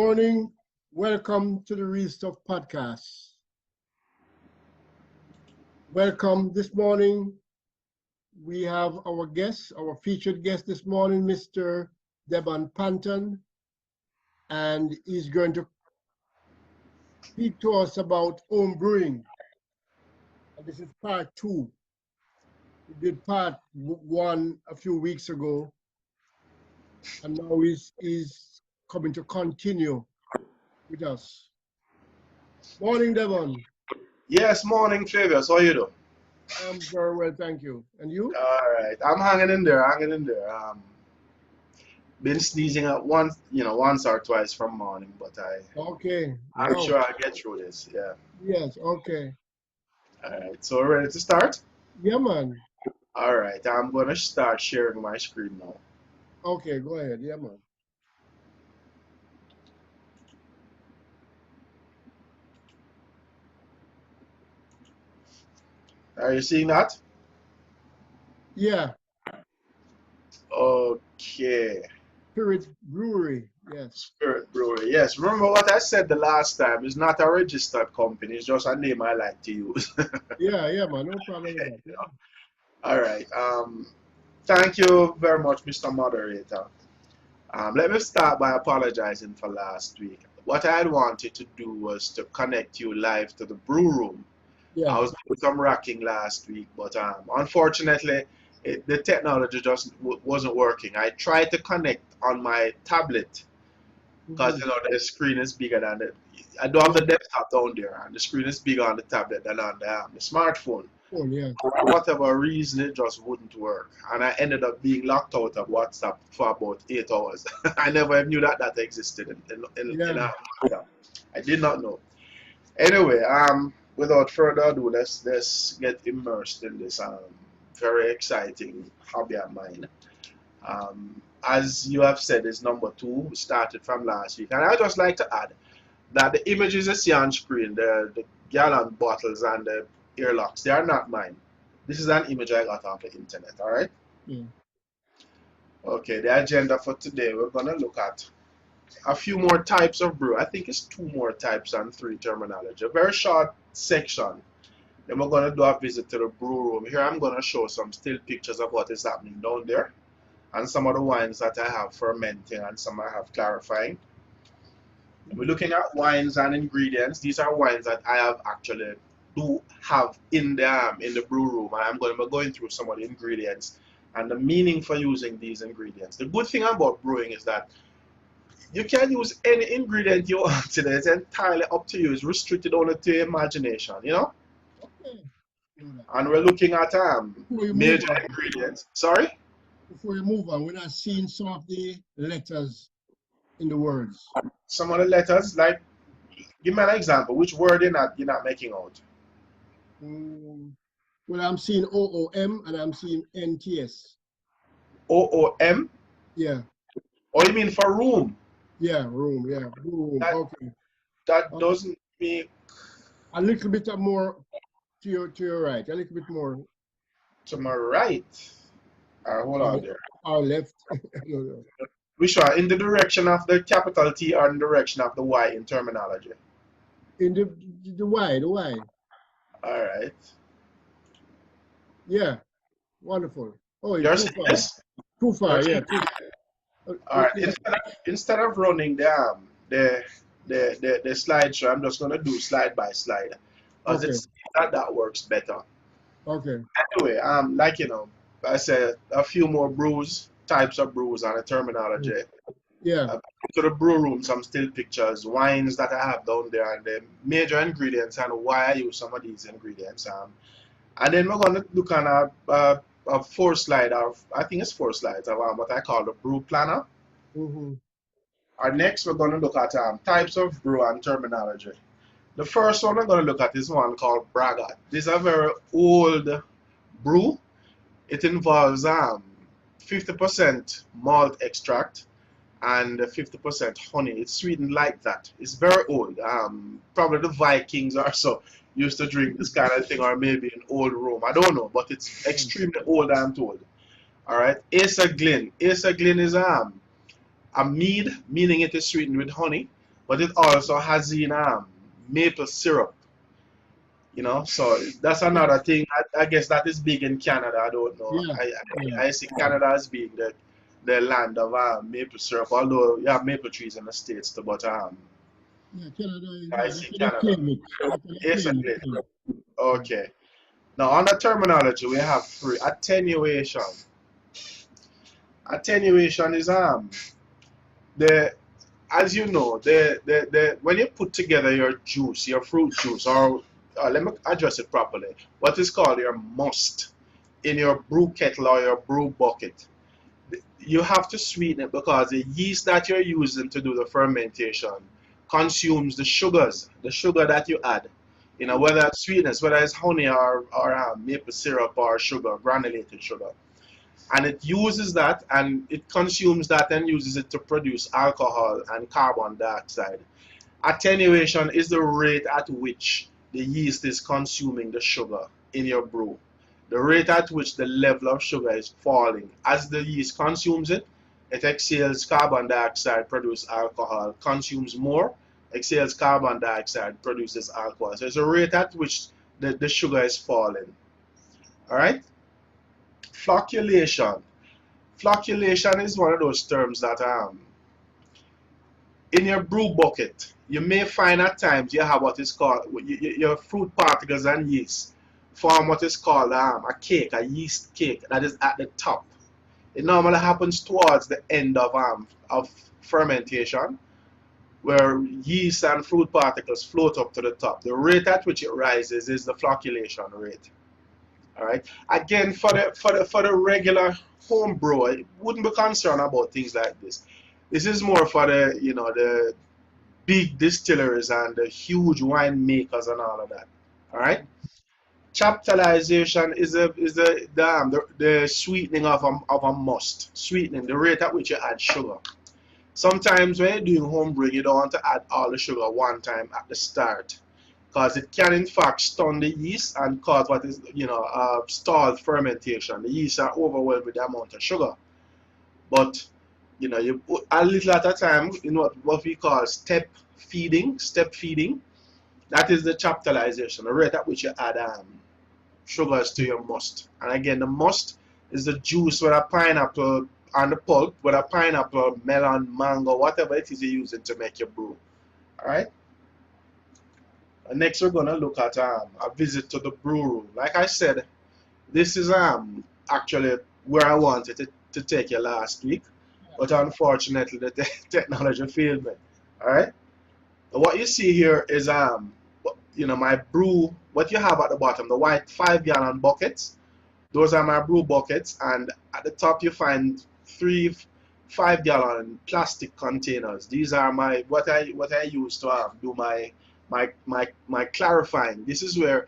morning. Welcome to the Real Stuff podcast. Welcome this morning. We have our guest, our featured guest this morning, Mr. Debon Panton, and he's going to speak to us about home brewing. And this is part two. We did part one a few weeks ago, and now he's coming to continue with us. Morning, Devon. Yes, morning, Travis. How you doing? I'm very well, thank you. And you? All right, I'm hanging in there, hanging in there. Been sneezing at once or twice from morning, but Okay. I'm Wow. sure I'll get through this. Yeah. Yes, okay. All right, so ready to start? Yeah, man. All right, I'm gonna start sharing my screen now. Okay, go ahead. Yeah, man. Are you seeing that? Yeah, Okay. Spirit Brewery. Yes. Spirit Brewery. Yes. Remember what I said the last time? It's not a registered company. It's just a name I like to use. Yeah, man. No problem with that. Yeah. All right. Thank you very much, Mr. Moderator. Let me start by apologizing for last week. What I had wanted to do was to connect you live to the brew room. I Yes. was doing some racking last week, but unfortunately, the technology just wasn't working. I tried to connect on my tablet because Mm-hmm. the screen is bigger than the. I don't have Yeah. the desktop down there, and the screen is bigger on the tablet than on the smartphone. Oh, yeah. For whatever reason, it just wouldn't work, and I ended up being locked out of WhatsApp for about 8 hours. I never knew that existed in Yeah. yeah. I did not know. Anyway, without further ado, let's get immersed in this very exciting hobby of mine. As you have said, is number two. We started from last week, and I just like to add that the images you see on screen, the gallon bottles and the airlocks, they are not mine. This is an image I got off the internet. All right. Yeah. Okay. The agenda for today, we're gonna look at a few more types of brew. I think it's two more types and three terminology. A very short section. Then we're gonna do a visit to the brew room. Here I'm gonna show some still pictures of what is happening down there and some of the wines that I have fermenting and some I have clarifying. We're looking at wines and ingredients. These are wines that I have actually do have in the brew room, and I'm going to be going through some of the ingredients and the meaning for using these ingredients. The good thing about brewing is that you can use any ingredient you want today. It's entirely up to you. It's restricted only to your imagination, you know. Okay. Do that. And we're looking at Before you move major on, ingredients. Sorry. we're not seeing some of the letters in the words. Some of the letters, like, give me an example. Which word you're not making out? Mm, well, I'm seeing OOM and I'm seeing NTS. OOM? Yeah. Or you mean for room? Yeah. Room. Yeah. Room. That Okay. that Okay. doesn't make A little bit more to your right. A little bit more. to my right. Hold Our, on there. our left. No, no. Which one? In the direction of the capital T or in the direction of the Y in terminology? In the Y. All right. Yeah, wonderful. Oh, you're You're too seeing far. this? Too You're far, yeah. seeing All right. Yeah. Instead of running the slideshow, I'm just gonna do slide by slide, because Okay, it's that works better. okay. Anyway, like I said, a few more brews, types of brews, and a terminology. Yeah, To the brew room, some still pictures, wines that I have down there, and the major ingredients and why I use some of these ingredients. And then we're gonna look on a four slide of, I think it's four slides of what I call the brew planner. hmm And next, we're gonna look at types of brew and terminology. The first one we're gonna look at is one called Braggart. This is a very old brew. It involves 50% malt extract and 50% honey. It's sweetened like that. It's very old. Probably the Vikings or so used to drink this kind of thing, or maybe in old Rome. I don't know, but it's extremely old, I'm told. All right. Acer Glen. Acer Glen is a mead, meaning it is sweetened with honey, but it also has in maple syrup. So that's Yeah, another thing. I guess that is big in Canada. I don't know. yeah, yeah, I see Canada as being the land of maple syrup, although you have maple trees in the States too, but yeah. Canada is, I yeah, they see kind of Canada. claim it. They kind of claim it Exactly. too. Yeah. Okay. Now, on the terminology, we have three. Attenuation. Attenuation is the as you know, the when you put together your juice, your fruit juice, or let me address it properly, what is called your must in your brew kettle or your brew bucket, you have to sweeten it because the yeast that you're using to do the fermentation consumes the sugar that you add. Whether it's sweetness, whether it's honey or maple syrup or sugar, granulated sugar, and it uses that and it consumes that and uses it to produce alcohol and carbon dioxide. Attenuation is the rate at which the yeast is consuming the sugar in your brew. The rate at which the level of sugar is falling. As the yeast consumes it, it exhales carbon dioxide, produces alcohol, consumes more, exhales carbon dioxide, produces alcohol. So it's a rate at which the sugar is falling. All right? Flocculation. Flocculation is one of those terms that in your brew bucket, you may find at times you have what is called your fruit particles and yeast form what is called a cake, a yeast cake that is at the top. It normally happens towards the end of fermentation, where yeast and fruit particles float up to the top. The rate at which it rises is the flocculation rate. All right. Again, for the regular home brewer, I wouldn't be concerned about things like this. This is more for the big distilleries and the huge wine makers and all of that. All right. Chaptalization is the sweetening of a must. Sweetening, the rate at which you add sugar. Sometimes when you're doing home brewing, you don't want to add all the sugar one time at the start, because it can in fact stun the yeast and cause what is stalled fermentation. The yeast are overwhelmed with the amount of sugar. But you put a little at a time in what we call step feeding. That is the chaptalization, the rate at which you add sugars to your must. And again, the must is the juice with a pineapple and the pulp with a pineapple, melon, mango, whatever it is you're using to make your brew. All right. Next, we're gonna look at a visit to the brew room. Like I said, this is actually where I wanted to take you last week, but unfortunately the technology failed me. All right. What you see here is my brew. What you have at the bottom, the white 5 gallon buckets. Those are my brew buckets, and at the top you find three 5 gallon plastic containers. These are what I use to do my clarifying. This is where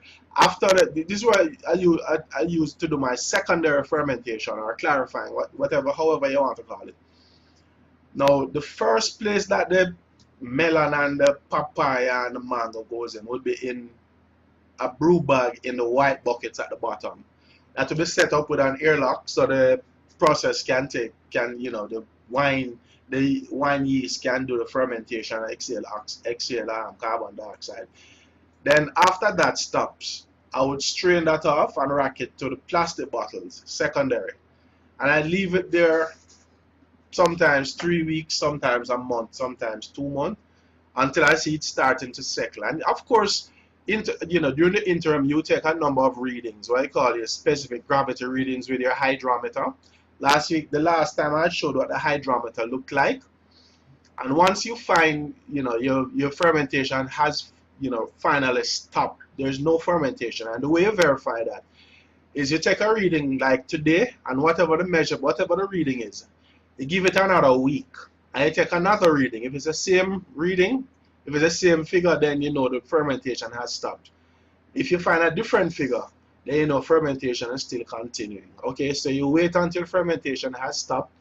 this is where I use to do my secondary fermentation or clarifying, however you want to call it. Now the first place that the melon and the papaya and the mango goes in would be in a brew bag in the white buckets at the bottom. That will be set up with an airlock so the process the wine yeast can do the fermentation and exhale carbon dioxide. Then after that stops, I would strain that off and rack it to the plastic bottles, secondary. And I leave it there sometimes 3 weeks, sometimes a month, sometimes 2 months, until I see it starting to settle. And of course, during the interim, you take a number of readings, what I call your specific gravity readings with your hydrometer. The last time I showed what the hydrometer looked like. And once you find, your fermentation has, finally stopped, there's no fermentation. And the way you verify that is you take a reading like today, and whatever the reading is, you give it another week, and you take another reading. If it's the same reading, if it's the same figure, then you know the fermentation has stopped. If you find a different figure, then you know fermentation is still continuing. Okay, so you wait until fermentation has stopped,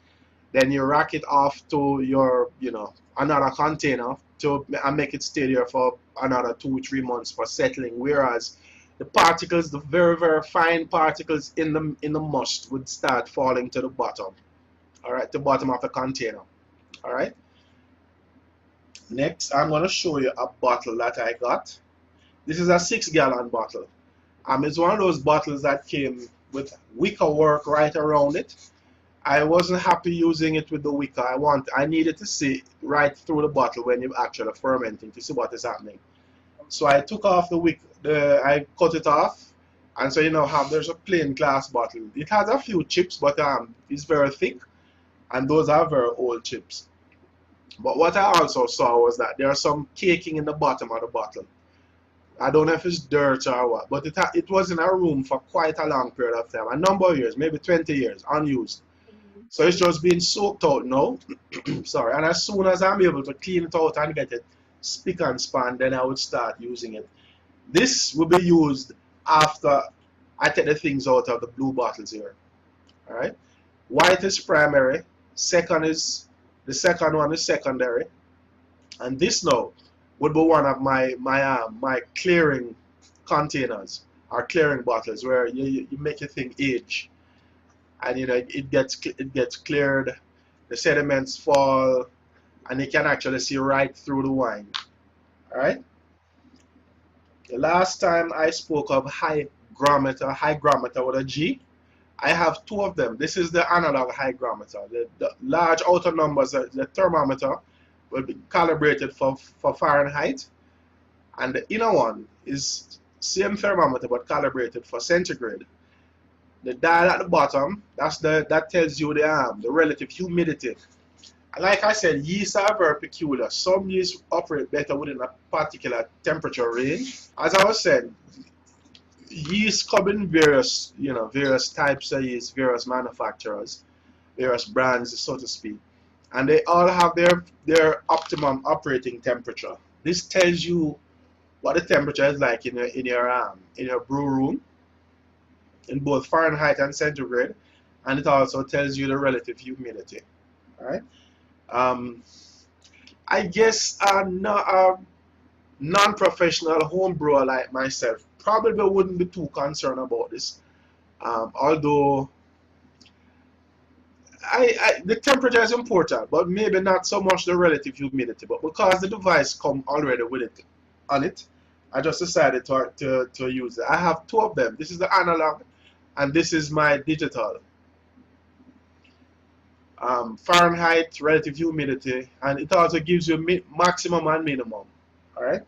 then you rack it off to your, another container and make it stay there for another 2 3 months for settling. Whereas the particles, the very very fine particles in the must would start falling to the bottom. All right, the bottom of the container. All right. Next, I'm going to show you a bottle that I got. This is a 6-gallon bottle. It's one of those bottles that came with wicker work right around it. I wasn't happy using it with the wicker. I needed to see right through the bottle when you're actually fermenting to see what is happening. So I took off the wick, I cut it off, and so there's a plain glass bottle. It has a few chips, but it's very thick, and those are very old chips. But what I also saw was that there's some caking in the bottom of the bottle. I don't know if it's dirt or what, but it was in a room for quite a long period of time, a number of years, maybe 20 years, unused. So it's just being soaked out now. Sorry, and as soon as I'm able to clean it out and get it spick and span, then I would start using it. This will be used after I take the things out of the blue bottles here. All right. White is primary. The second one is secondary, and this now would be one of my clearing containers or clearing bottles where you make your thing age, and it gets cleared, the sediments fall, and you can actually see right through the wine. All right. The last time I spoke of hygrometer with a G, I have two of them. This is the analog hygrometer. The large outer numbers, the thermometer, will be calibrated for Fahrenheit, and the inner one is same thermometer but calibrated for centigrade. The dial at the bottom, that tells you the relative humidity. Like I said, yeasts are very peculiar. Some yeasts operate better within a particular temperature range. As I was saying, yeast come in various types of yeast, various manufacturers, various brands, so to speak, and they all have their optimum operating temperature. This tells you what the temperature is like in your brew room, in both Fahrenheit and centigrade, and it also tells you the relative humidity. All right. I guess a non-professional home brewer like myself probably wouldn't be too concerned about this. Although the temperature is important, but maybe not so much the relative humidity. But because the device come already with it on it, I just decided to use it. I have two of them. This is the analog, and this is my digital. Fahrenheit, relative humidity, and it also gives you maximum and minimum. All right.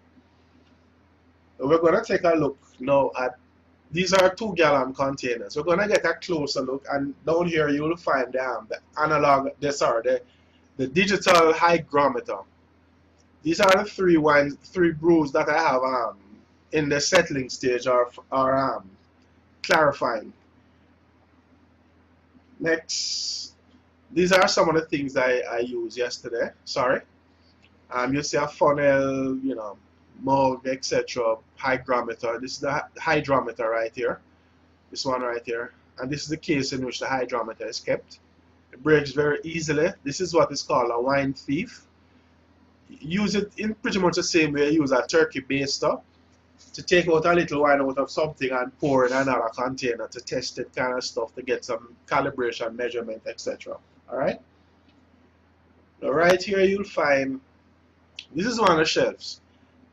So we're going to take a look now at these are 2-gallon containers. We're going to get a closer look, and down here you will find the analog, the digital hygrometer. These are the three brews that I have in the settling stage or clarifying. Next, these are some of the things I used yesterday. Sorry. You see a funnel, mug, etc. Hygrometer. This is the hydrometer right here. This one right here. And this is the case in which the hydrometer is kept. It breaks very easily. This is what is called a wine thief. Use it in pretty much the same way you use a turkey baster to take out a little wine out of something and pour in another container to test it, kind of stuff, to get some calibration, measurement, etc. All right. Now right here you'll find, this is one of the shelves,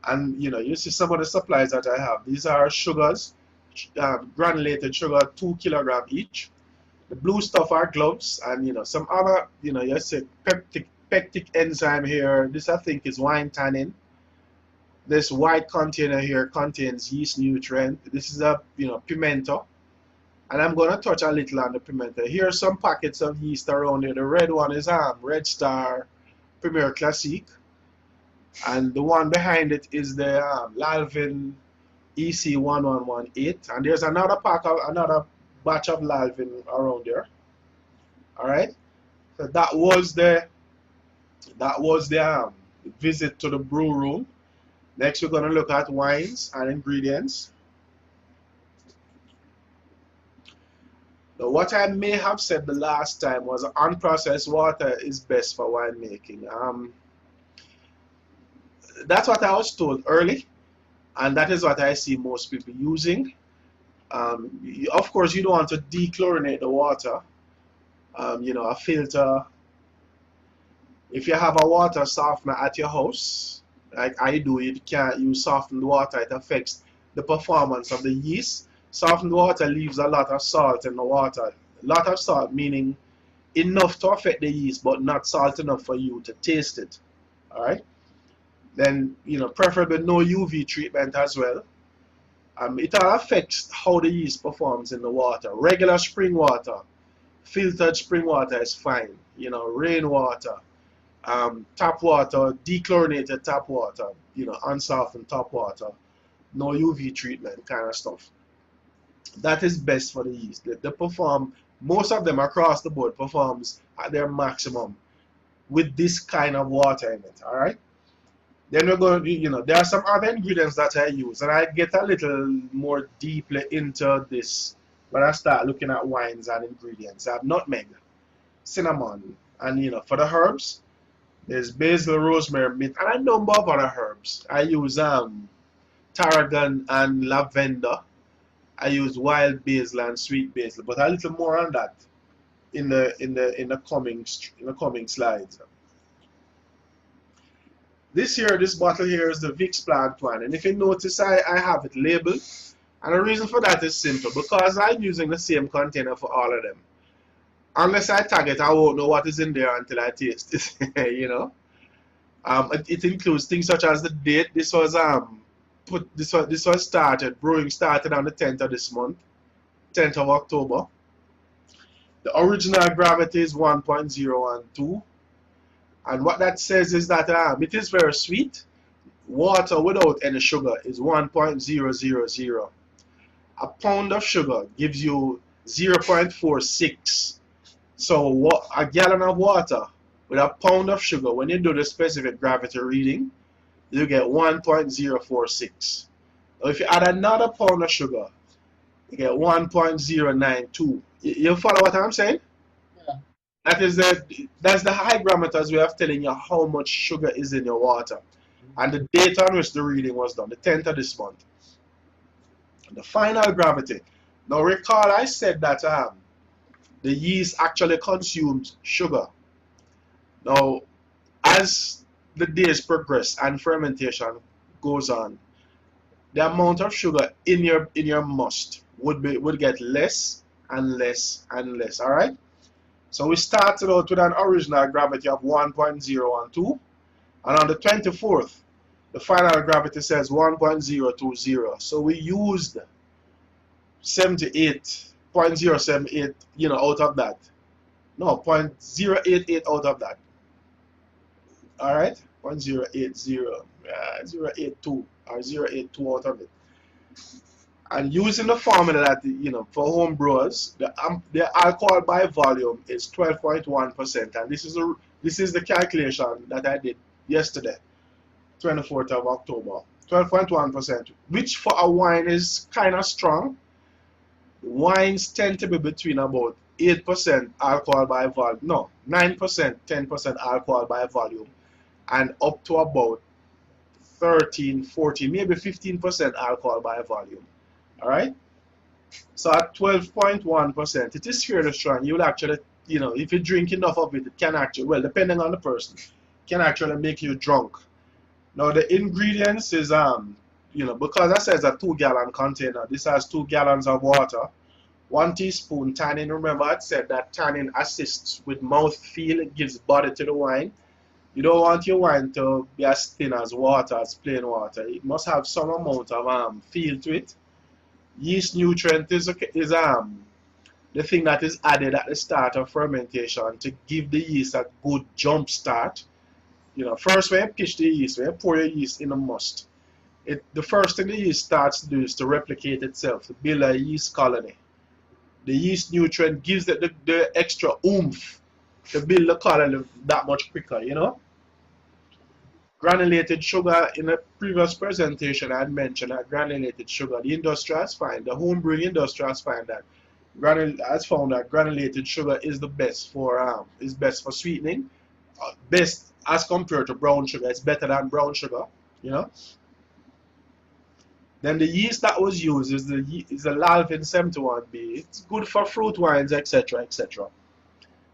and you see some of the supplies that I have. These are sugars, granulated sugar, 2 kilograms each. The blue stuff are gloves, and some other, you see pectic enzyme here. This I think is wine tannin. This white container here contains yeast nutrient. This is a pimento, and I'm going to touch a little on the pimento. Here are some packets of yeast around here. The red one is Red Star Premier Classique, and the one behind it is the Lalvin EC1118, and there's another batch of Lalvin around there. All right, so that was the visit to the brew room. Next, we're going to look at wines and ingredients. Now, what I may have said the last time was unprocessed water is best for winemaking. That's what I was told early, and that is what I see most people using. Of course, you don't want to dechlorinate the water. A filter If you have a water softener at your house, like I do, you can't use softened water. It affects the performance of the yeast. Softened water leaves a lot of salt in the water. A lot of salt meaning enough to affect the yeast, but not salt enough for you to taste it. All right. Then preferably no UV treatment as well. It all affects how the yeast performs in the water. Regular spring water, filtered spring water is fine. Rainwater, tap water, dechlorinated tap water, unsoftened tap water, no UV treatment kind of stuff. That is best for the yeast. They perform, most of them across the board performs at their maximum with this kind of water in it, all right? Then we're going to, there are some other ingredients that I use, and I get a little more deeply into this when I start looking at wines and ingredients. I have nutmeg, cinnamon, and, for the herbs, there's basil, rosemary, mint, and a number of other herbs. I use tarragon and lavender. I use wild basil and sweet basil, but a little more on that in the coming slides. This bottle here is the Vicks plant one, and if you notice, I have it labeled, and the reason for that is simple, because I'm using the same container for all of them. Unless I tag it, I won't know what is in there until I taste it. It includes things such as the date. This was brewing started on the 10th of this month, 10th of October. The original gravity is 1.012. And what that says is that it is very sweet. Water without any sugar is 1.000. A pound of sugar gives you 0.46. So a gallon of water with a pound of sugar, when you do the specific gravity reading, you get 1.046. Now if you add another pound of sugar, you get 1.092. You follow what I'm saying? Yeah. That's the hygrometer's way of telling you how much sugar is in your water. And the date on which the reading was done, the 10th of this month. The final gravity. Now recall I said that the yeast actually consumes sugar. Now, as the days progress and fermentation goes on, the amount of sugar in your must would get less and less and less. All right. So we started out with an original gravity of 1.012, and on the 24th, the final gravity says 1.020. So we used 78.078, out of that. No, 0.088 out of that. All right, 0.080, 0.82 or 0.82 out of it. And using the formula that for home brewers, the alcohol by volume is 12.1%, and this is the calculation that I did yesterday, 24th of October. 12.1%, which for a wine is kind of strong. Wines tend to be between about 8% alcohol by volume, no, 9%, 10% alcohol by volume, and up to about 13, 14, maybe 15% alcohol by volume. All right. So at 12.1%, it is fairly strong. You will actually, if you drink enough of it, it can actually, well, depending on the person, can actually make you drunk. Now the ingredients is because that says a 2-gallon container. This has 2 gallons of water, 1 teaspoon tannin. Remember, I said that tannin assists with mouth feel. It gives body to the wine. You don't want your wine to be as thin as water, as plain water. It must have some amount of feel to it. Yeast nutrient is the thing that is added at the start of fermentation to give the yeast a good jump start. First when you pitch the yeast, when you pour your yeast in a must, the first thing the yeast starts to do is to replicate itself, to build a yeast colony. The yeast nutrient gives it the extra oomph to build the colony that much quicker, Granulated sugar, in a previous presentation I had mentioned that granulated sugar, the industry has found, the home brewing industry has found that granulated sugar is the best for sweetening, best as compared to brown sugar. It's better than brown sugar, Then the yeast that was used is the Lalvin 71B. It's good for fruit wines, etc., etc.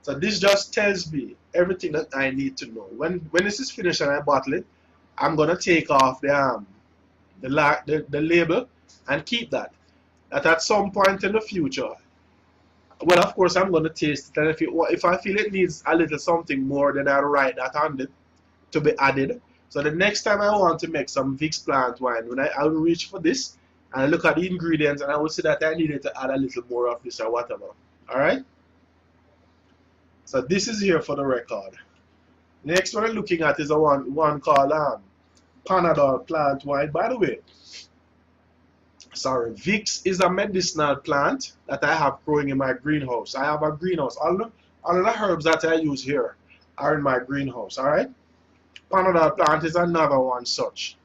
So this just tells me everything that I need to know. When this is finished and I bottle it, I'm gonna take off the label and keep that. That at some point in the future, well, of course, I'm gonna taste it, and if I feel it needs a little something more, then I'll write that on it to be added. So the next time I want to make some Vicks plant wine, when I'll reach for this and I look at the ingredients and I will see that I needed to add a little more of this or whatever. All right. So this is here for the record. Next one I'm looking at is a one called Panadol plant wine. By the way, sorry, Vicks is a medicinal plant that I have growing in my greenhouse. I have a greenhouse. All the herbs that I use here are in my greenhouse. All right. Panadol plant is another one such.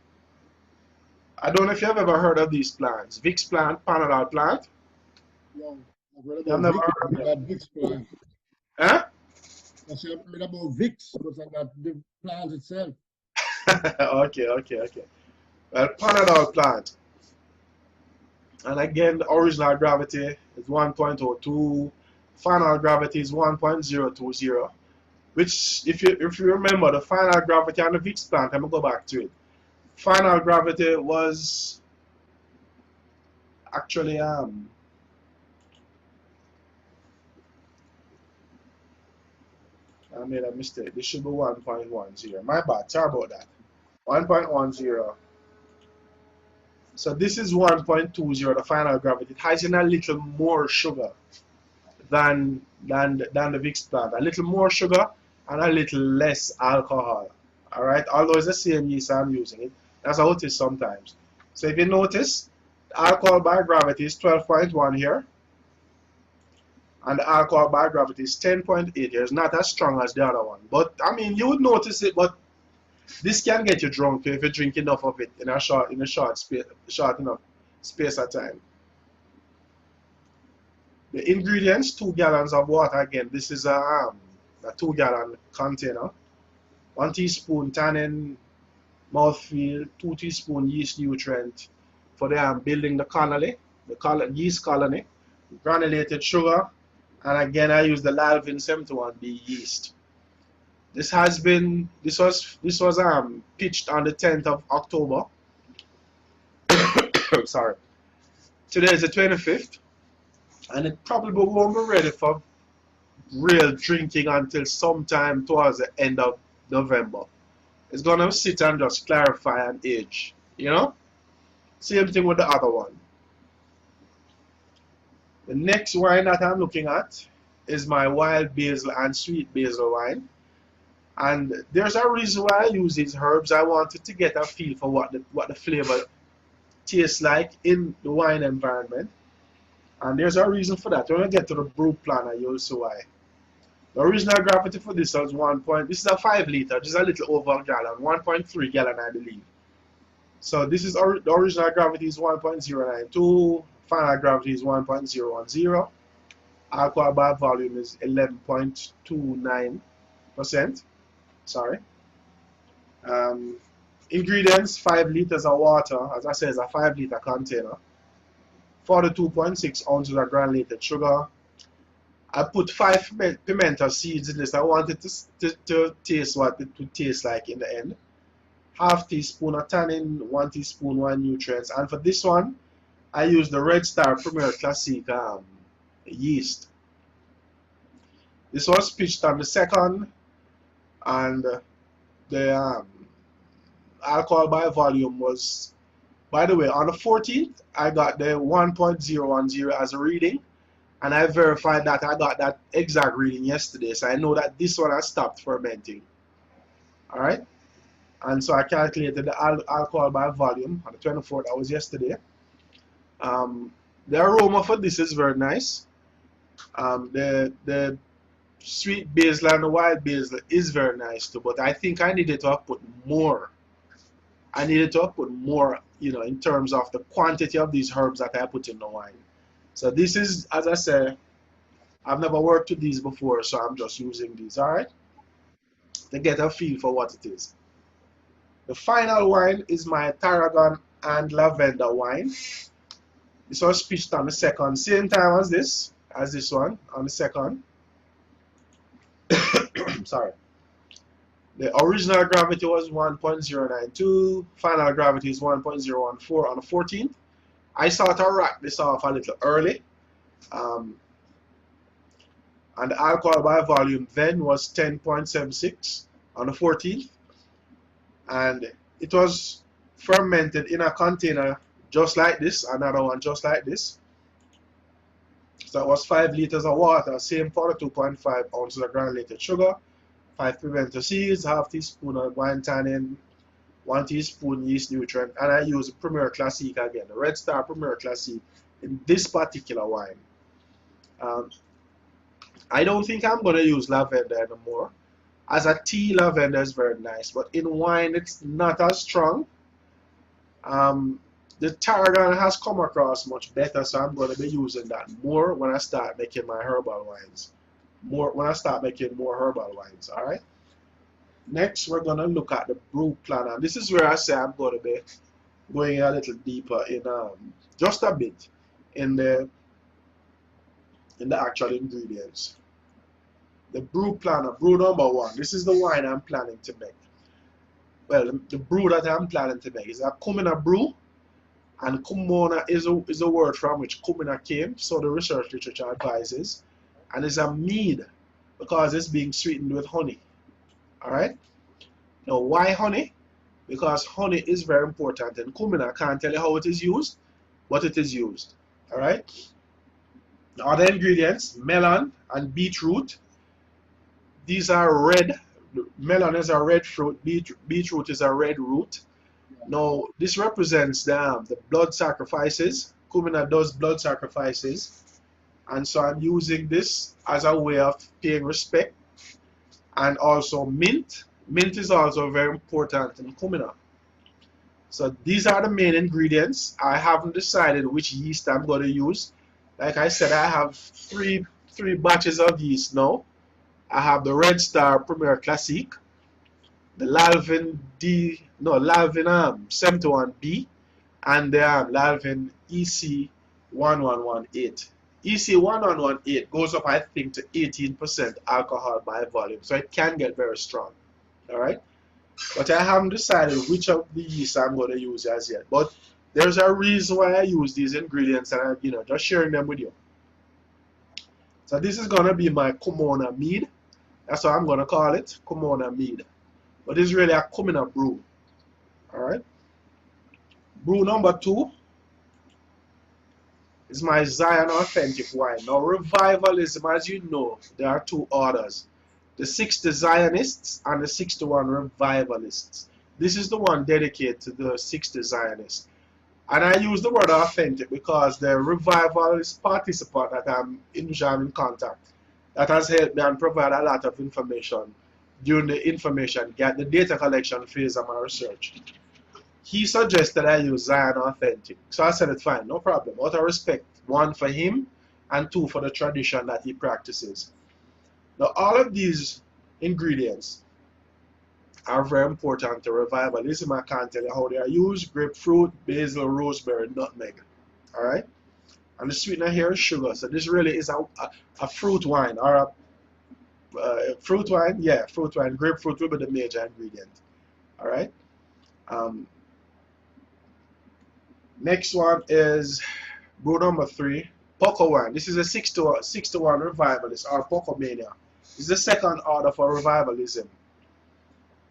I don't know if you've ever heard of these plants. Vicks plant, Panadol plant. No, I've heard I've about never Vicks, heard of them. not Vicks plant. Huh? I said I've heard about Vicks, but not the plant itself. Okay. Well, Panadol plant. And again, the original gravity is 1.02. Final gravity is 1.020. Which, if you remember, the final gravity on the Vicks plant, I'm going to go back to it. Final gravity was actually I made a mistake. This should be 1.10. My bad. Sorry about that. 1.10. So this is 1.20, the final gravity. It has in a little more sugar than the Vicks plant. A little more sugar and a little less alcohol. Alright, although it's the same yeast I'm using it. That's how it is sometimes. So if you notice, the alcohol by gravity is 12.1 here. And the alcohol by gravity is 10.8 here. It's not as strong as the other one. But I mean, you would notice it, but this can get you drunk if you drink enough of it in a short enough space of time. The ingredients: 2 gallons of water. Again, this is a 2-gallon container. 1 teaspoon tannin, mouthfeel, 2 teaspoon yeast nutrient for the building the colony, yeast colony, granulated sugar, and again I use the Lalvin 71B yeast. This was pitched on the 10th of October. Sorry. Today is the 25th, and it probably won't be ready for real drinking until sometime towards the end of November. It's gonna sit and just clarify and age, you know? Same thing with the other one. The next wine that I'm looking at is my wild basil and sweet basil wine. And there's a reason why I use these herbs. I wanted to get a feel for what the flavor tastes like in the wine environment. And there's a reason for that. When I get to the brew planner, you'll see why. The original gravity for this was this is a 5 liter, just a little over a gallon, 1.3 gallon, I believe. So this is the original gravity is 1.092, final gravity is 1.010, alcohol by volume is 11.29%. Sorry. Ingredients: 5 liters of water. As I said, it's a 5-liter container. 42.6 ounces of granulated sugar. I put 5 pimento seeds in this. I wanted to taste what it would taste like in the end. Half teaspoon of tannin, 1 teaspoon wine nutrients. And for this one, I used the Red Star Premier Classic yeast. This was pitched on the 2nd, and the alcohol by volume was, by the way, on the 14th, I got the 1.010 as a reading. And I verified that I got that exact reading yesterday, so I know that this one has stopped fermenting. Alright? And so I calculated the alcohol by volume on the 24th, that was yesterday. The aroma for this is very nice. The sweet basil and the wild basil is very nice too, but I think I needed to have put more. I needed to have put more, in terms of the quantity of these herbs that I put in the wine. So this is, as I said, I've never worked with these before, so I'm just using these, alright? To get a feel for what it is. The final wine is my tarragon and lavender wine. This was pitched on the 2nd, same time as this one, on the 2nd. sorry. The original gravity was 1.092. Final gravity is 1.014 on the 14th. I sort of racked this off a little early. And the alcohol by volume then was 10.76 on the 14th. And it was fermented in a container just like this, another one just like this. So it was 5 liters of water, same 42.5 ounces of granulated sugar, 5 pimento seeds, half teaspoon of wine tannin, 1 teaspoon yeast nutrient, and I use Premier Classique again, the Red Star Premier Classique in this particular wine. I don't think I'm going to use lavender anymore. As a tea, lavender is very nice, but in wine it's not as strong. The tarragon has come across much better, so I'm going to be using that more when I start making my herbal wines. When I start making more herbal wines, all right? Next, we're going to look at the brew planner. This is where I say I'm going to be going a little deeper in just a bit in the actual ingredients. The brew planner, brew number 1. This is the wine I'm planning to make. Well, the brew that I'm planning to make is a Kumina brew. And Kumona is a word from which Kumina came, so the research literature advises. And it's a mead because it's being sweetened with honey. Alright? Now, why honey? Because honey is very important. And Kumina, I can't tell you how it is used, but it is used. Alright? The other ingredients, melon and beetroot. These are red. Melon is a red fruit. Beetroot is a red root. Now, this represents the blood sacrifices. Kumina does blood sacrifices. And so I'm using this as a way of paying respect. And also mint. Mint is also very important in Kumina. So these are the main ingredients. I haven't decided which yeast I'm going to use. Like I said, I have three batches of yeast now. I have the Red Star Premier Classique, the Lalvin 71B, and the Lalvin EC1118. EC1118 goes up, I think, to 18% alcohol by volume, so it can get very strong. All right, but I haven't decided which of the yeast I'm going to use as yet. But there's a reason why I use these ingredients, and I'm just sharing them with you. So this is going to be my Kumona mead. That's what I'm going to call it, Kumona mead. But it's really a Kumina brew. Alright. Brew number 2 is my Zion Authentic wine. Now, revivalism, as you know, there are 2 orders. The 60 Zionists and the 61 Revivalists. This is the one dedicated to the 60 Zionists. And I use the word authentic because the revivalist participant that I'm in contact, that has helped me and provide a lot of information during the data collection phase of my research. He suggested I use Zion Authentic. So I said it's fine, no problem. Out of respect, 1 for him and 2 for the tradition that he practices. Now all of these ingredients are very important to revivalism. I can't tell you how they are used: grapefruit, basil, rosemary, nutmeg. Alright? And the sweetener here is sugar. So this really is a fruit wine, or a fruit wine. Yeah, fruit wine. Grapefruit will be the major ingredient. Alright? Next one is brew number 3, Poco wine. This is a 6-to-1 revivalist, or Poco mania. This is the second order for revivalism.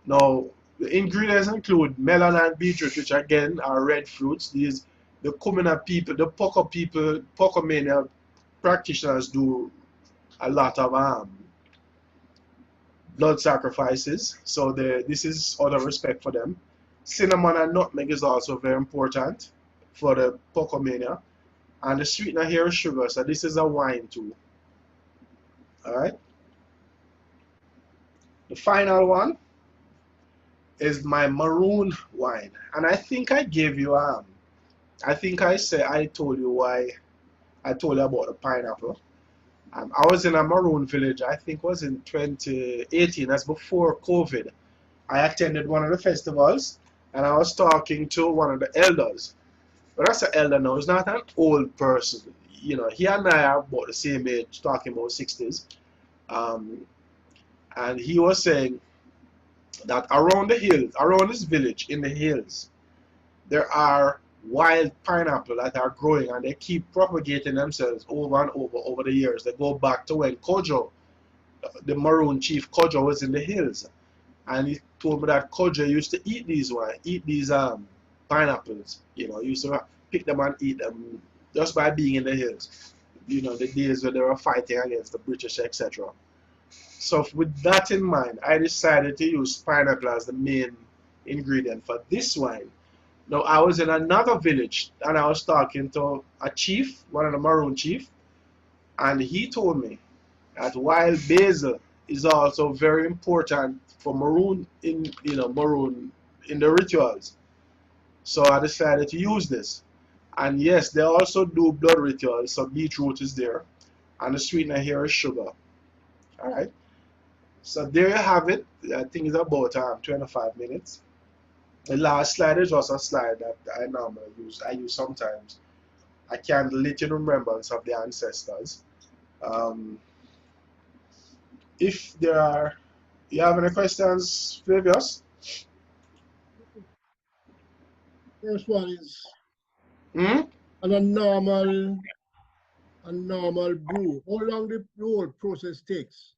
Now, the ingredients include melon and beetroot, which again are red fruits. These, the Kumina people, the Poco people, Poco mania practitioners do a lot of blood sacrifices. So this is out of respect for them. Cinnamon and nutmeg is also very important for the Poco mania. And the sweetener here is sugar, so this is a wine too. Alright. The final one is my maroon wine. And I think I gave you I think I told you why I told you about the pineapple. I was in a maroon village, I think it was in 2018, that's before COVID. I attended one of the festivals and I was talking to one of the elders. But that's an elder now, he's not an old person. He and I are about the same age, talking about 60s. And he was saying that around the hills, around this village in the hills, there are wild pineapple that are growing, and they keep propagating themselves over and over the years. They go back to when Kojo, the Maroon chief Kojo, was in the hills, and he told me that Kojo used to eat these pineapples. Used to pick them and eat them just by being in the hills. The days when they were fighting against the British, etc. So with that in mind, I decided to use pineapple as the main ingredient for this wine. Now, I was in another village and I was talking to a chief, one of the Maroon chief, and he told me that while basil is also very important for Maroon Maroon in the rituals. So I decided to use this. And yes, they also do blood rituals, so beetroot is there, and the sweetener here is sugar. All right. So there you have it. I think it's about 25 minutes. The last slide is just a slide that I normally use. I use sometimes. I candle it in remembrance of the ancestors. If you have any questions, Flavius? First one is Hmm? on a normal brew. How long the whole process takes?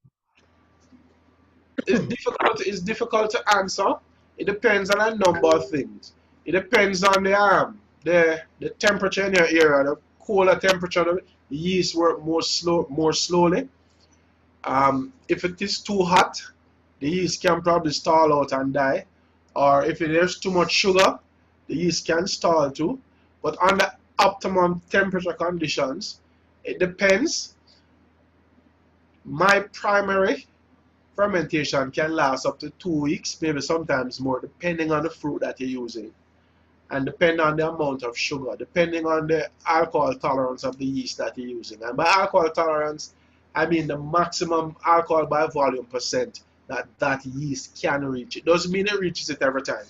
It's difficult to answer. It depends on a number of things. It depends on the temperature in your area. The cooler temperature, the yeast work more slowly. If it is too hot, the yeast can probably stall out and die. Or if there's too much sugar, the yeast can stall too. But on the optimum temperature conditions, it depends. My primary fermentation can last up to 2 weeks, maybe sometimes more, depending on the fruit that you're using, and depending on the amount of sugar, depending on the alcohol tolerance of the yeast that you're using. And by alcohol tolerance, I mean the maximum alcohol by volume percent that yeast can reach. It doesn't mean it reaches it every time.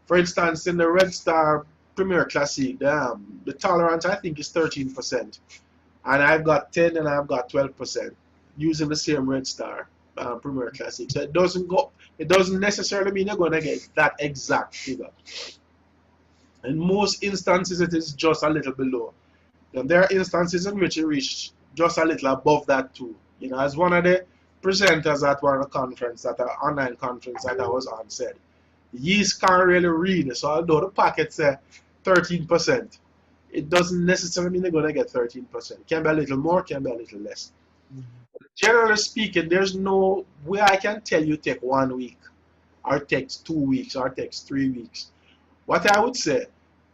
For instance, in the Red Star Premier Classic, the tolerance I think is 13%, and I've got 10 and I've got 12% using the same Red Star Premier Classic. So it doesn't necessarily mean you're going to get that exact figure. In most instances, it is just a little below. Then there are instances in which it reached just a little above that too. As one of the presenters at one of the conference, at an online conference that I was on, said, yeast can't really read. So although the packet says 13%, it doesn't necessarily mean they're going to get 13%. It can be a little more, can be a little less. Generally speaking, there's no way I can tell you take 1 week, or takes 2 weeks, or takes 3 weeks. What I would say,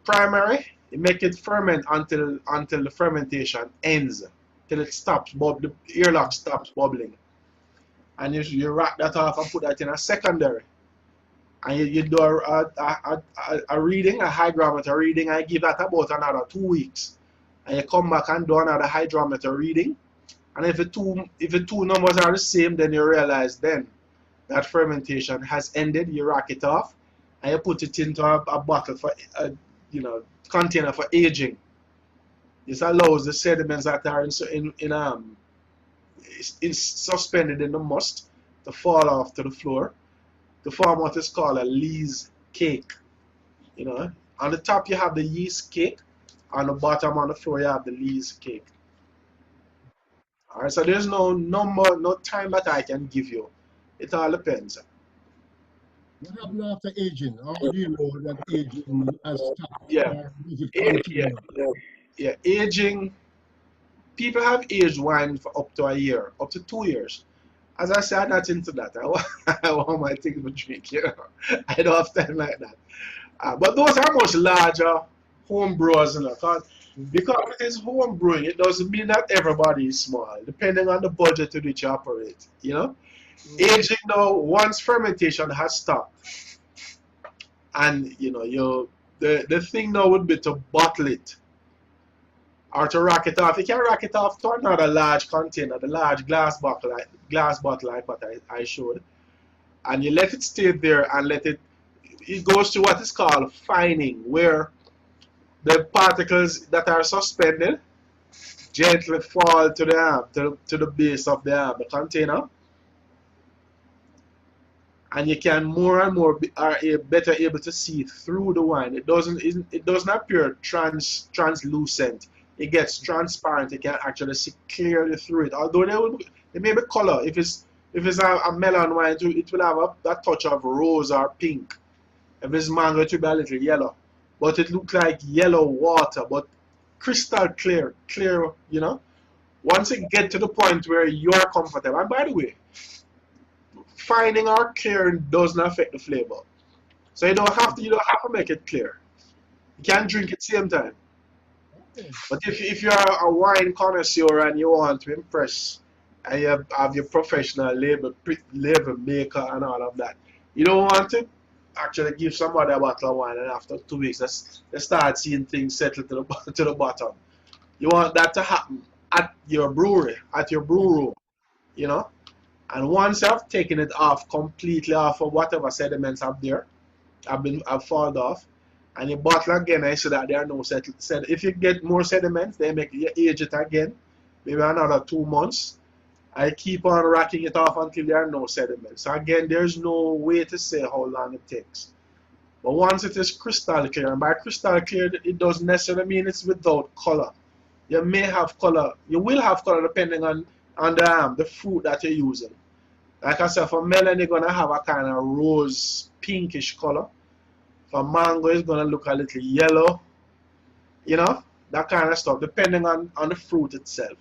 primary, you make it ferment until the fermentation ends, till it stops, the airlock stops bubbling. And you wrap that off and put that in a secondary. And you do a reading, a hygrometer reading, and give that about another 2 weeks. And you come back and do another hydrometer reading. And if the two numbers are the same, then you realize then that fermentation has ended. You rack it off, and you put it into a bottle for container for aging. This allows the sediments that are suspended in the must to fall off to the floor to form what is called a lees cake. On the top you have the yeast cake, on the bottom on the floor you have the lees cake. Alright, so there's no number, no time that I can give you. It all depends. What happens after aging? How do you know that aging has stopped? Yeah, Or does it continue? yeah. Aging. People have aged wine for up to a year, up to 2 years. As I said, I'm not into that. I want my things to drink. I don't have time like that. But those are much larger home brewers, because it is home brewing, it doesn't mean that everybody is small, depending on the budget to which you operate. Aging now, once fermentation has stopped, and the thing now would be to bottle it or to rack it off. You can rack it off to another large container, the large glass bottle like what I showed, and you let it stay there and it goes to what is called fining, where the particles that are suspended gently fall to the base of the container, and you can more and more better able to see through the wine. It doesn't appear translucent. It gets transparent. You can actually see clearly through it. Although there may be color. If it's a melon wine, it will have a touch of rose or pink. If it's mango, it will be a little yellow. But it looks like yellow water, but crystal clear, you know. Once it get to the point where you're comfortable, and by the way, finding out clear doesn't affect the flavor. So you don't have to make it clear. You can drink it same time. Okay. But if you're a wine connoisseur and you want to impress and you have your professional label maker and all of that, you don't want to actually give somebody a bottle of wine and after 2 weeks they start seeing things settle to the to the bottom. You want that to happen at your brewery, at your brew room, you know. And once I've taken it off completely off of whatever sediments up there, I've fallen off, and you bottle again, I see that there are no sediments. If you get more sediments, they make you age it again, maybe another 2 months. I keep on racking it off until there are no sediments. So again, there's no way to say how long it takes. But once it is crystal clear, and by crystal clear, it doesn't necessarily mean it's without color. You may have color, you will have color depending on the fruit that you're using. Like I said, for melon, you're gonna have a kind of rose pinkish color. For mango, it's gonna look a little yellow, you know, that kind of stuff, depending on the fruit itself.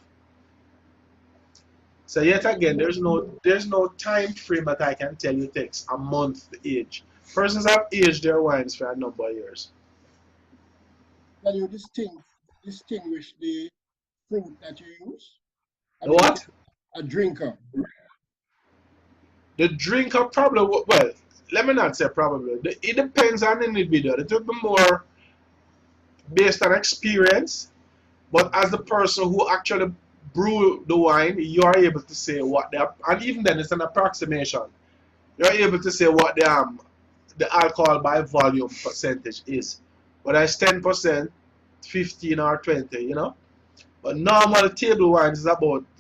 So yet again, there's no time frame that I can tell you it takes a month to age. Persons have aged their wines for a number of years. Can you distinguish the fruit that you use? I The mean, what? a drinker. The drinker probably, well, let me not say probably. It depends on the individual. It will be more based on experience, but as the person who actually brew the wine, you are able to say what they are, and even then it's an approximation. You're able to say what the alcohol by volume percentage is. Whether it's 10%, 15 or 20, you know. But normal table wines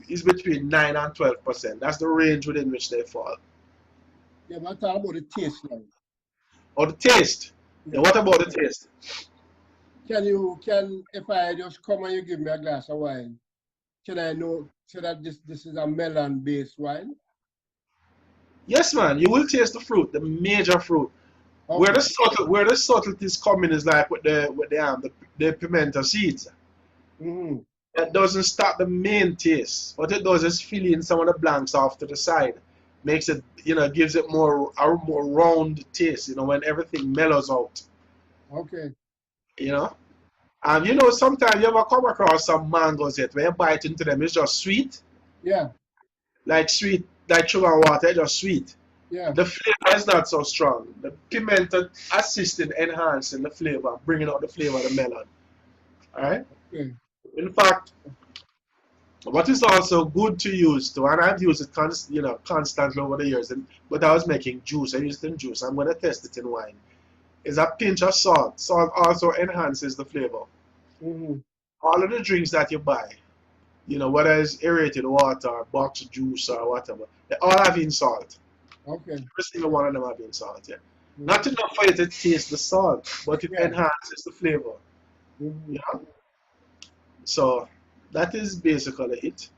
is between 9 and 12%. That's the range within which they fall. Yeah, but talk about the taste now. Or the taste. Yeah, what about the taste? If I just come and you give me a glass of wine, can I know so that this is a melon based wine? Yes, man, you will taste the fruit, the major fruit. Okay. Where the subtleties come in is like with the pimento seeds. Mm-hmm. That doesn't start the main taste. What it does is fill in some of the blanks off to the side. Makes it, gives it more round taste, when everything mellows out. Okay. You know? And sometimes you ever come across some mangoes yet when you bite into them, it's just sweet. Yeah. Like sweet, like sugar and water, it's just sweet. Yeah. The flavor is not so strong. The pimento assists in enhancing the flavor, bringing out the flavor of the melon. Alright? Okay. In fact, what is also good to use too, and I've used it constantly over the years, but I was making juice, I used it in juice, I'm going to test it in wine, is a pinch of salt. Salt also enhances the flavor. Mm-hmm. All of the drinks that you buy, whether it's aerated water, or boxed juice, or whatever, they all have in salt. Okay. Every single one of them have in salt, yeah. Mm-hmm. Not enough for you to taste the salt, but it enhances the flavor. Mm-hmm. So that is basically it.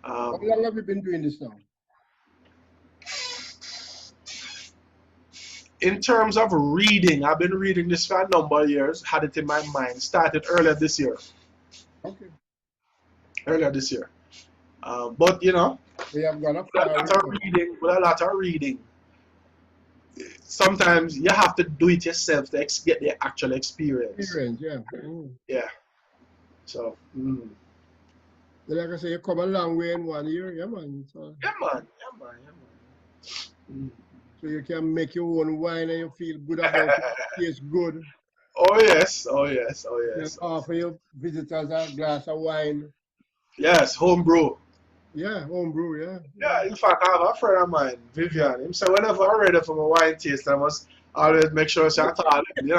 How long have you been doing this now? In terms of reading, I've been reading this for a number of years, had it in my mind, started earlier this year. Okay. Earlier this year. But, We have gone up with a lot of reading, sometimes you have to do it yourself to get the actual experience. yeah. Mm. Yeah. So, Like I say, you come a long way in 1 year, yeah, man. So, yeah, man. so you can make your own wine and you feel good about it. It tastes good. Oh, yes. You can offer your visitors a glass of wine. Yes, home brew. Yeah, homebrew, yeah. Yeah, in fact, I have a friend of mine, Vivian. Him say whenever I'm ready for my wine taste, I must always make sure I call him,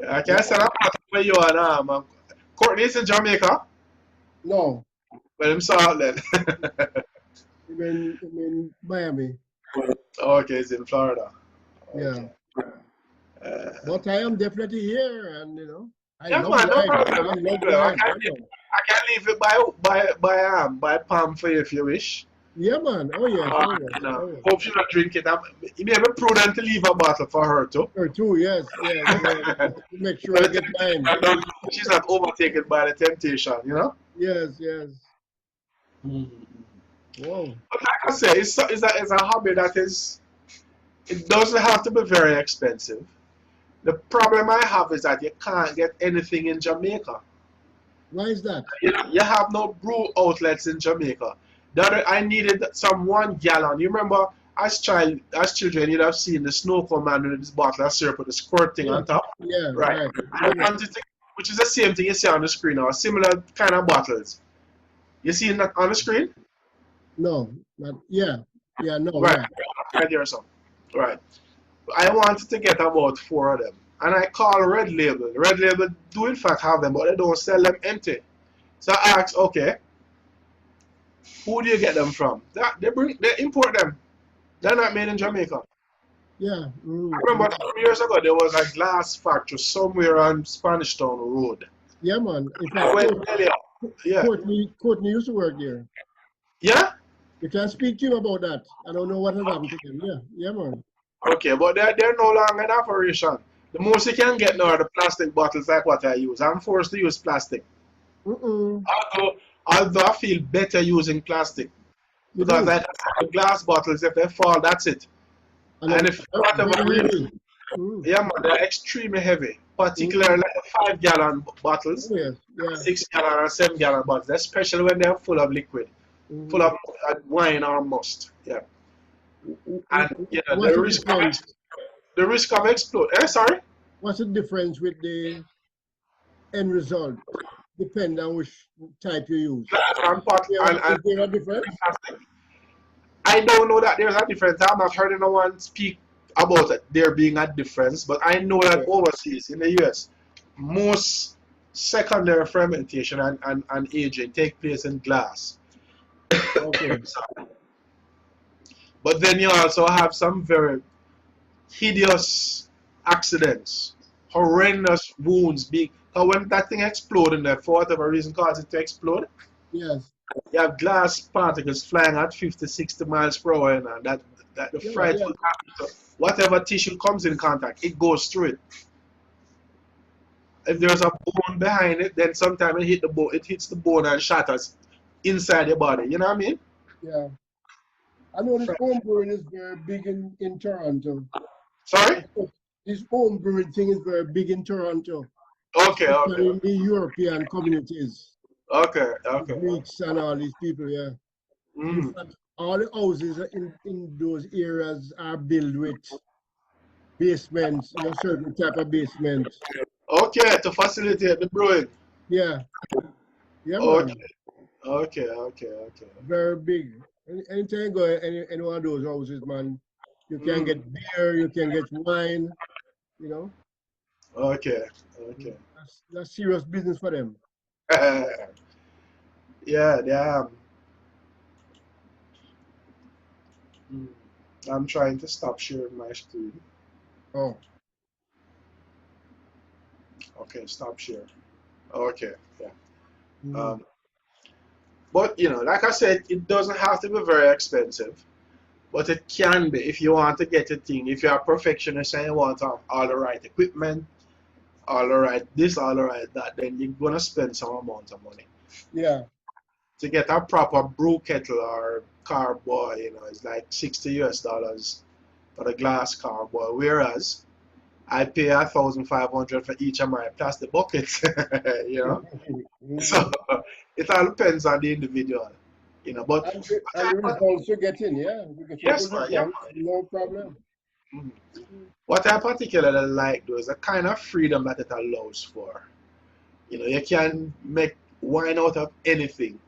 I can't say I'm not where you are now. Courtney's in Jamaica. No. But I'm sorry then. in Miami. Okay, it's in Florida. Yeah. Okay. Uh, But I am definitely here, and I yeah, love man, no wine. problem, I no love problem. wine. Yeah, man. I can leave it by palm for you if you wish. Yeah, man. Oh yes. Oh yes. You know, Oh yes. hope she not drink it. It may be prudent to leave a bottle for her too. Or two. Yes. Yes. Yes. To make For sure I the get mine. temptation, she's not overtaken by the temptation, you know. Yes. Yes. Mm. Wow. But like I say, it's a hobby that is. It doesn't have to be very expensive. The problem I have is that you can't get anything in Jamaica. Why is that? You have no brew outlets in Jamaica. I needed some 1 gallon. You remember, as children, you'd have seen the snow cone man with this bottle of syrup with the squirt thing Yeah. on top. Yeah. Right. Right. I Yeah, man. wanted to, which is the same thing you see on the screen now, similar kind of bottles. You see that on the screen? No. Not. Yeah. Yeah. No. Right. Yeah. Right there, some. Right. I wanted to get about 4 of them. And I called Red Label. Red Label do in fact have them, but they don't sell them empty. So I asked, okay, who do you get them from? They import them. They're not made in Jamaica. Yeah. I remember some years ago there was a glass factory somewhere on Spanish Town Road. Yeah, man. In I fact, went there. Yeah. Courtney used to work there. Yeah? You can speak to him about that. I don't know what has happened to him. Yeah. Yeah, man. Okay, but they're no longer in operation. The most you can get now are the plastic bottles like what I use. I'm forced to use plastic. Mm-mm. Although I feel better using plastic. You Because do. I the glass bottles, if they fall, that's it. And And then if whatever very reason, heavy. Mm. yeah, man, they're extremely heavy. Particularly Mm. like the 5 gallon bottles, Oh, yes. Yeah. 6 gallon and 7 gallon bottles, especially when they're full of liquid, full Mm. of wine or must. Yeah. And What's the difference? the risk of explode. Sorry? What's the difference with the end result? Depend on which type you use. And pot Is there a difference? I don't know that there's a difference. I've not heard anyone speak about there being a difference, but I know that Okay. overseas in the US, most secondary fermentation and aging take place in glass. Okay. But then you also have some very hideous accidents, horrendous wounds. Because when that thing explodes in there, for whatever reason causes it to explode, Yes. you have glass particles flying at 50, 60 miles per hour, and that the Yeah. frightful Yeah. so whatever tissue comes in contact, it goes through it. If there's a bone behind it, then sometimes it hits the bone and shatters inside your body. You know what I mean? Yeah. I know this home brewing is very big in Toronto. Sorry? This home brewing thing is very big in Toronto, Okay, okay, especially in the European communities. okay, The okay. Greeks and all these people, yeah. In Mm. fact, all the houses in those areas are built with basements, certain type of basement. Okay, to facilitate the brewing. Yeah, yeah, Okay, man. okay. Very big. Anytime you go any one of those houses, man, you can Mm. get beer, you can get wine, you know. Okay, okay. That's serious business for them. Yeah, they are. Mm. I'm trying to stop sharing my screen. Oh, Okay, stop share. Okay, yeah. mm, Um, but like I said, it doesn't have to be very expensive, but it can be if you want to get a thing. If you're a perfectionist and you want to have all the right equipment, all the right this, all the right that, then you're gonna spend some amount of money yeah. to get a proper brew kettle or carboy. It's like $60 for the glass carboy, whereas I pay 1,500 for each of my plastic buckets. you know. So Mm. it all depends on the individual, But And the results you get in, yeah. You get some yes, good man, yeah, results, no problem. man. Mhm. What I particularly like though is the kind of freedom that it allows for. You can make wine out of anything.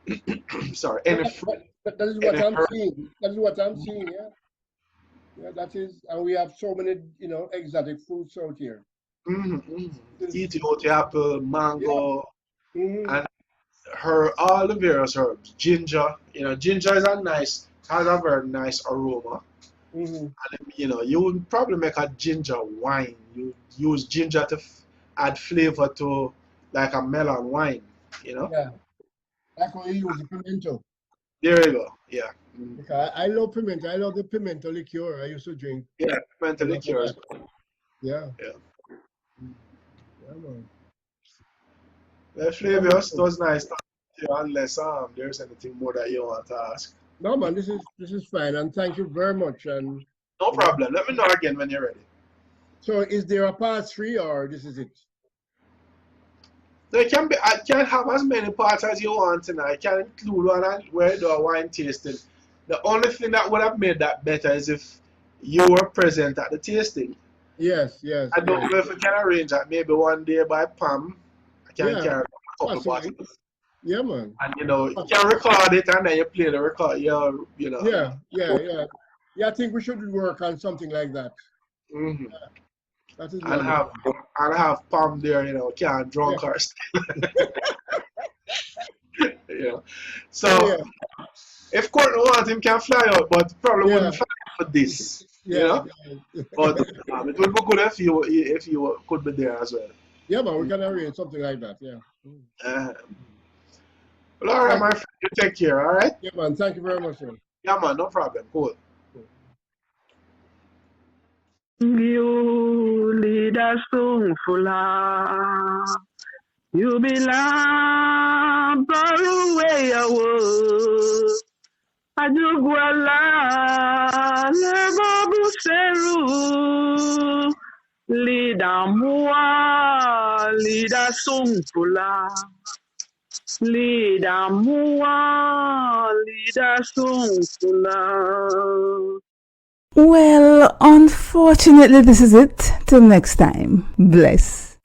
Sorry, any fruit, But that is what any I'm herb. seeing. That is what I'm seeing, yeah. Yeah, that is, and we have so many, exotic fruits out here. This Ethiopia apple, yeah. mango, Hmm. and all the various herbs. Ginger. Ginger is a nice. has a very nice aroma. Mhm. And you would probably make a ginger wine. You use ginger to add flavor to like a melon wine, you know. Yeah. Like how you use the pimento. There you go. Yeah. Mm. Because I love pimento. I love the pimento liqueur I used to drink Yeah, a pimento lot of liqueurs. that. Yeah. Yeah. Yeah, man. Well, Flavius, it Wonderful. was nice talking to you unless there's anything more that you want to ask. No, man, this is fine, and thank you very much. And No you know, problem. Let me know again when you're ready. so is there a part three, or this is it? There can be. I can have as many parts as you want, and I can include one where you do a wine tasting. The only thing that would have made that better is if you were present at the tasting. Yes, yes, I don't yes. know if we can arrange that. Maybe one day by Pam, I can Yeah, carry a couple possibly. bottles, Yeah, man. and you can record it, and then you play the record. Yeah, yeah, yeah. Yeah, I think we should work on something like that. hmm That is and have wonderful. and have Pam there. Can't Yeah, drunk her. you know. yeah, So yeah, if Courtney wants him, can fly out, but probably yeah, wouldn't fly out for this. yeah. But it would be good if you could be there as well. Yeah, man, we can arrange something like that. Yeah. Uh, well, all right, Thank my you. friend. You take care. All right. Yeah, man. Thank you very much, man. Yeah, man. No problem. Cool. You lead us so full. You belong far away away. Ajuguala lebabu seru. Lida mua, lida sungfula. Lida mua, lida sungfula. Well, unfortunately, this is it. Till next time. Bless.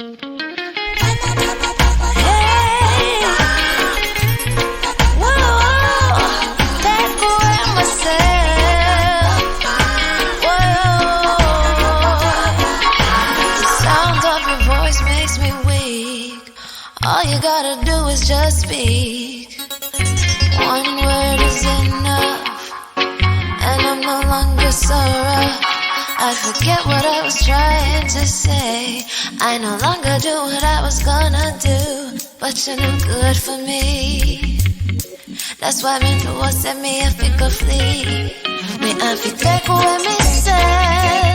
All you gotta do is just speak. One word is enough, and I'm no longer so rough. I forget what I was trying to say. I no longer do what I was gonna do, but you're no good for me. That's why me know what set me a pick a flee. Me I fi take away me say.